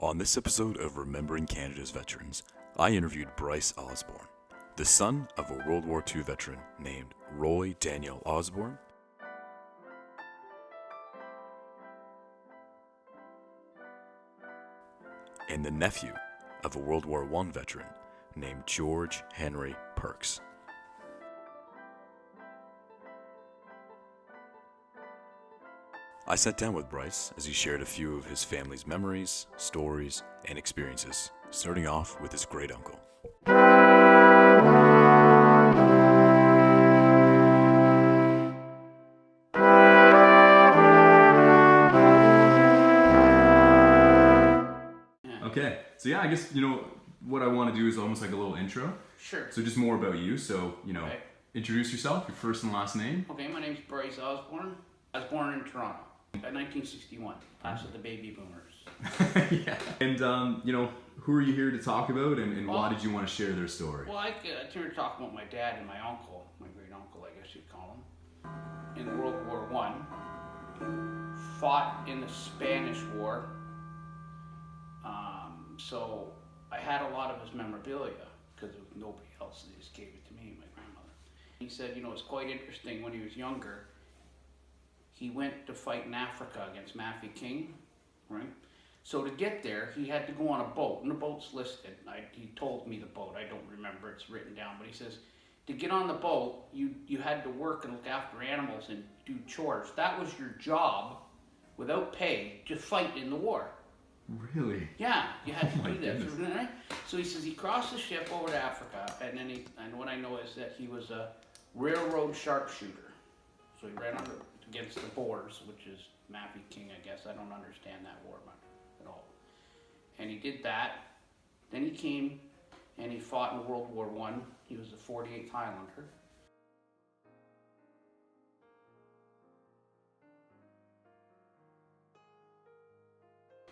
On this episode of Remembering Canada's Veterans, I interviewed Bryce Osborne, the son of a World War II veteran named Roy Daniel Osborne, and the nephew of a World War I veteran named George Henry Perks. I sat down with Bryce as he shared a few of his family's memories, stories, and experiences, starting off with his great uncle. Okay, so yeah, I guess, what I want to do is almost like a little intro. Sure. So just more about you, Okay. Introduce yourself, your first and last name. Okay, my name's Bryce Osborne. I was born in Toronto in 1961. That's with the baby boomers. Yeah. And, who are you here to talk about, and why did you want to share their story? Well, I'm here to talk about my dad and my uncle, my great uncle, I guess you'd call him, in World War I. Fought in the Spanish War. So I had a lot of his memorabilia because nobody else. They just gave it to me and my grandmother. He said, it's quite interesting when he was younger. He went to fight in Africa against Matthew King, right? So to get there, he had to go on a boat, and the boat's listed. He told me the boat. I don't remember. It's written down. But he says, to get on the boat, you had to work and look after animals and do chores. That was your job, without pay, to fight in the war. Really? Yeah, you had to do that. Goodness. Right? So he says he crossed the ship over to Africa, and then and what I know is that he was a railroad sharpshooter. So he ran against the Boers, which is Matthew King, I guess. I don't understand that war much at all. And he did that. Then he came and he fought in World War I. He was the 48th Highlander.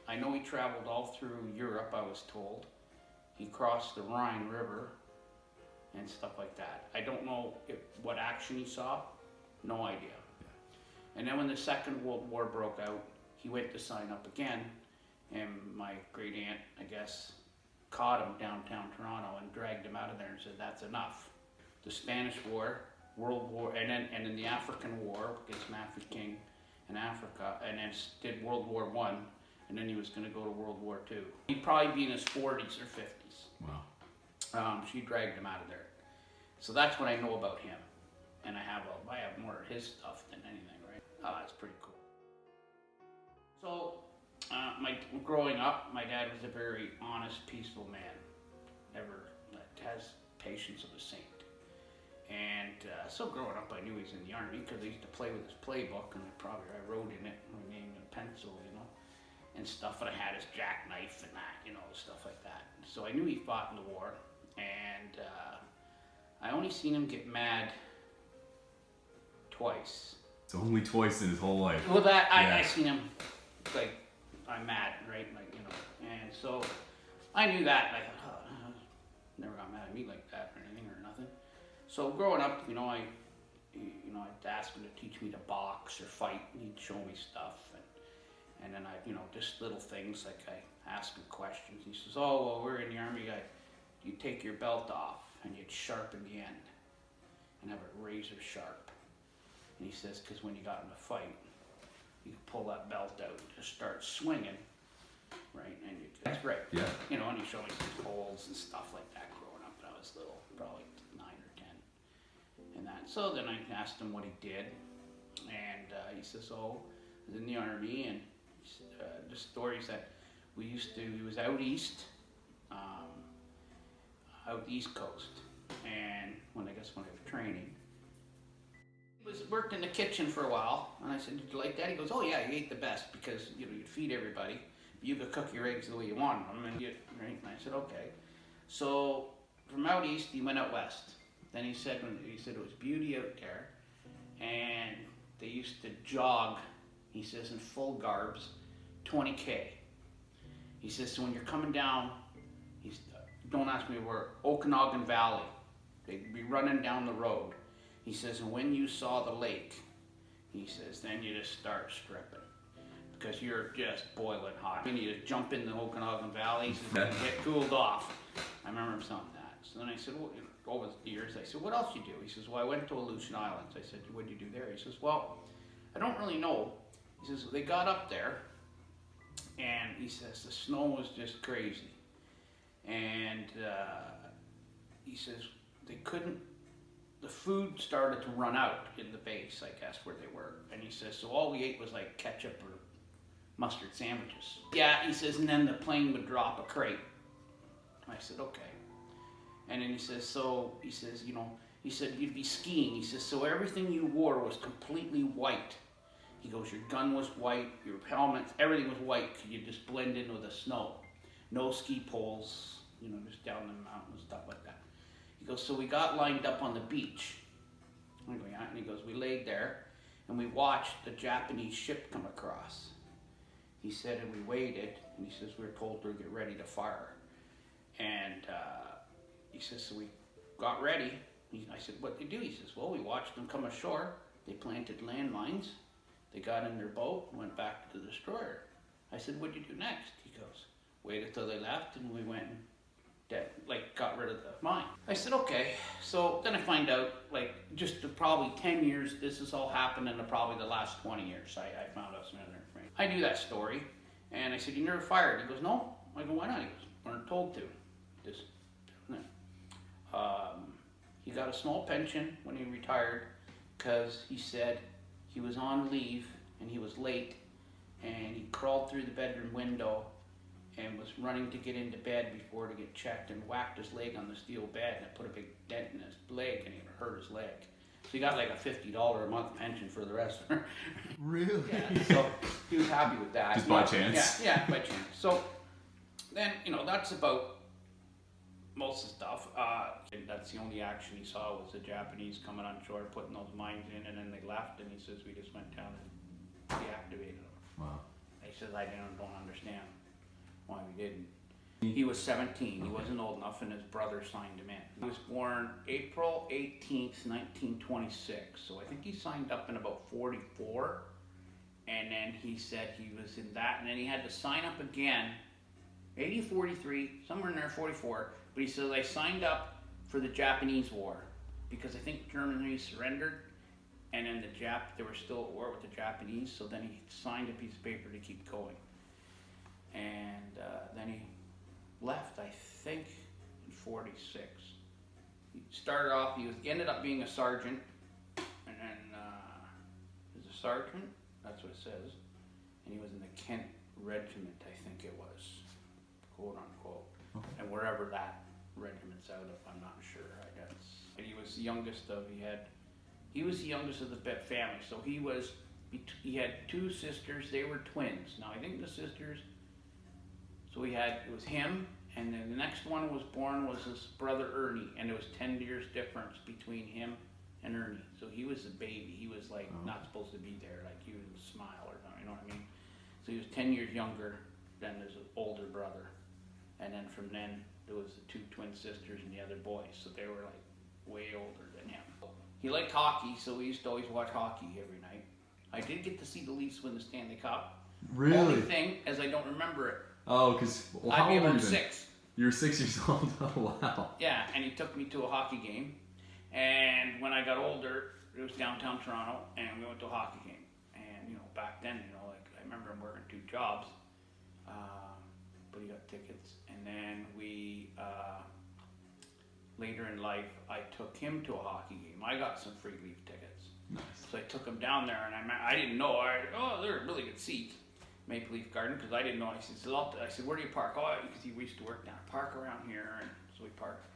I know he traveled all through Europe, I was told. He crossed the Rhine River and stuff like that. I don't know what action he saw, no idea. And then when the Second World War broke out, he went to sign up again, and my great aunt, I guess, caught him downtown Toronto and dragged him out of there and said, that's enough. The Spanish War, World War, and then the African War against Matthew King in Africa, and then did World War I. And then he was going to go to World War II. He'd probably be in his 40s or 50s. Wow. She dragged him out of there. So that's what I know about him. And I have more of his stuff than anything, right? It's pretty cool. So, growing up, my dad was a very honest, peaceful man. Has patience of a saint. And so growing up, I knew he was in the army because I used to play with his playbook, and I wrote in it my name in pencil, and stuff, and I had his jackknife and that, stuff like that. So I knew he fought in the war, and I only seen him get mad twice. So only twice in his whole life. Well, I seen him, I'm mad, right? And so I knew that, and I thought, never got mad at me like that or anything or nothing. So growing up, I'd ask him to teach me to box or fight, and he'd show me stuff. And then just little things like I ask him questions. He says, oh, well, we're in the army, you take your belt off and you'd sharpen the end and have it razor sharp. And he says, because when you got in a fight, you could pull that belt out and just start swinging, right? And that's great. Yeah. And he showed me some holes and stuff like that growing up when I was little, probably 9 or 10. And that. So then I asked him what he did. And he says, oh, I was in the army, and the stories that he was out east, out East Coast, and when I was training, he worked in the kitchen for a while, and I said, did you like that? He goes, oh yeah, you ate the best, because you'd feed everybody, you could cook your eggs the way you wanted them, and right? And I said, okay. So from out east, he went out west. Then he said it was beauty out there, and they used to jog, he says, in full garbs, 20K. He says, so when you're coming down, don't ask me where, Okanagan Valley. They'd be running down the road. He says, and when you saw the lake, he says, then you just start stripping. because you're just boiling hot. You need to jump in the Okanagan valleys and get cooled off. I remember him saying that. So then I said, well, over the years, I said, what else you do? He says, well, I went to Aleutian Islands. I said, what did you do there? He says, well, I don't really know. He says, they got up there, and he says, the snow was just crazy. And he says, they couldn't, the food started to run out in the base, I guess, where they were. And he says, so all we ate was like ketchup or mustard sandwiches. Yeah, he says, and then the plane would drop a crate. I said, okay. And then he says, so, he says, you know, he said, you'd be skiing. He says, so everything you wore was completely white. He goes, your gun was white, your helmets, everything was white. You just blend in with the snow. No ski poles, you know, just down the mountain and stuff like that. He goes, so we got lined up on the beach. I go, yeah. And he goes, we laid there and we watched the Japanese ship come across. He said, and we waited, and he says, we were told to get ready to fire. And he says, so we got ready. I said, what'd they do? He says, well, we watched them come ashore. They planted landmines. They got in their boat and went back to the destroyer. I said, what'd you do next? He goes, waited till they left, and we went and got rid of the mine. I said, okay. So then I find out, like, just probably 10 years, this has all happened in probably the last 20 years. I found out some other information. I knew that story, and I said, you never fired? He goes, no. I go, why not? He goes, weren't told to. Just, he got a small pension when he retired because he said he was on leave and he was late, and he crawled through the bedroom window and was running to get into bed before to get checked, and whacked his leg on the steel bed, and it put a big dent in his leg, and it hurt his leg. So he got like a $50 a month pension for the rest of it. Really? Yeah, so he was happy with that. Just by chance? Yeah, by chance. So then, you know, that's about most of the stuff. That's the only action he saw was the Japanese coming on shore, putting those mines in, and then they left, and he says, we just went down and deactivated them. Wow. He says, I don't understand why we didn't. He was 17. He wasn't old enough, and his brother signed him in. He was born April 18th, 1926. So I think he signed up in about 44. And then he said he was in that, and then he had to sign up again, 80, 43, somewhere in there, 44. But he says, I signed up for the Japanese War because I think Germany surrendered, and then they were still at war with the Japanese. So then he signed a piece of paper to keep going. And then he left, I think, in 46. He started off, he ended up being a sergeant, and then he was a sergeant, that's what it says, and he was in the Kent Regiment, I think it was, quote unquote, and wherever that regiment's out of, I'm not sure, I guess. And he was the youngest of the family, so he had two sisters, they were twins. Now I think the sisters, so it was him, and then the next one was born was his brother Ernie, and it was 10 years difference between him and Ernie. So he was a baby. He was like not supposed to be there, like he would smile or something, you know what I mean? So he was 10 years younger than his older brother. And then from then, there was the two twin sisters and the other boys, so they were like way older than him. He liked hockey, so we used to always watch hockey every night. I did get to see the Leafs win the Stanley Cup. Really? Only thing is I don't remember it. Oh, because I'd be about 6. You were 6 years old. Oh, wow. Yeah, and he took me to a hockey game. And when I got older, it was downtown Toronto, and we went to a hockey game. And, you know, back then, you know, like, I remember him working 2 jobs, but he got tickets. And then later in life, I took him to a hockey game. I got some free Leaf tickets. Nice. So I took him down there, and I didn't know. They're really good seats. Maple Leaf Garden, because I didn't know. I said, where do you park? Oh, because we used to work down. Park around here, and so we parked.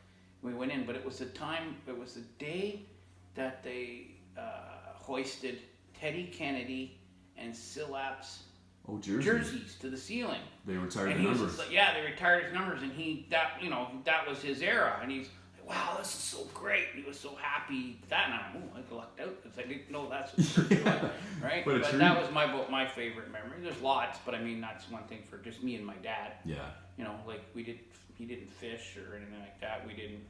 We went in, but it was the day that they hoisted Teddy Kennedy and Silap's jerseys to the ceiling. They retired and the numbers. They retired his numbers, and that was his era, and he's like, wow, this is so great. And he was so happy that night. I lucked out because I didn't know that's what church was, right? But that was my favorite memory. There's lots, but I mean that's one thing for just me and my dad. Yeah. You know, like he didn't fish or anything like that. We didn't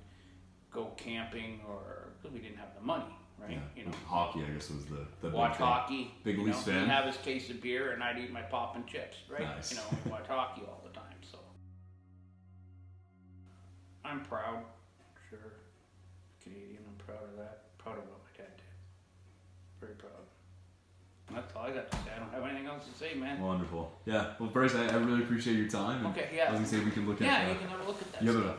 go camping because we didn't have the money. right? Yeah. You know, Hockey, I guess, was the watch big thing. hockey. Big you Leafs know, fan? He'd have his case of beer, and I'd eat my pop and chips, right? Nice. You know, we watch hockey all the time, so. I'm proud, sure. Canadian, I'm proud of that. Proud of what my dad did. Very proud. That's all I got to say. I don't have anything else to say, man. Wonderful. Yeah. Well, Bryce, I really appreciate your time. And Okay, yeah. I was gonna say we can look Yeah, at. you can have a look at that You have stuff.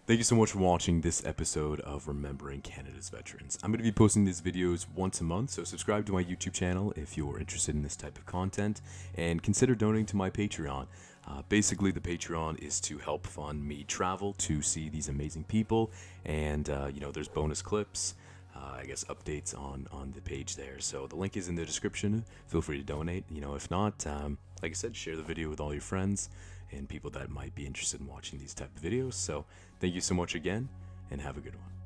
Thank you so much for watching this episode of Remembering Canada's Veterans. I'm going to be posting these videos once a month, so subscribe to my YouTube channel if you're interested in this type of content, and consider donating to my Patreon. Basically, the Patreon is to help fund me travel to see these amazing people, and there's bonus clips, I guess updates on the page there. So the link is in the description. Feel free to donate. If not, like I said, share the video with all your friends and people that might be interested in watching these type of videos. So thank you so much again, and have a good one.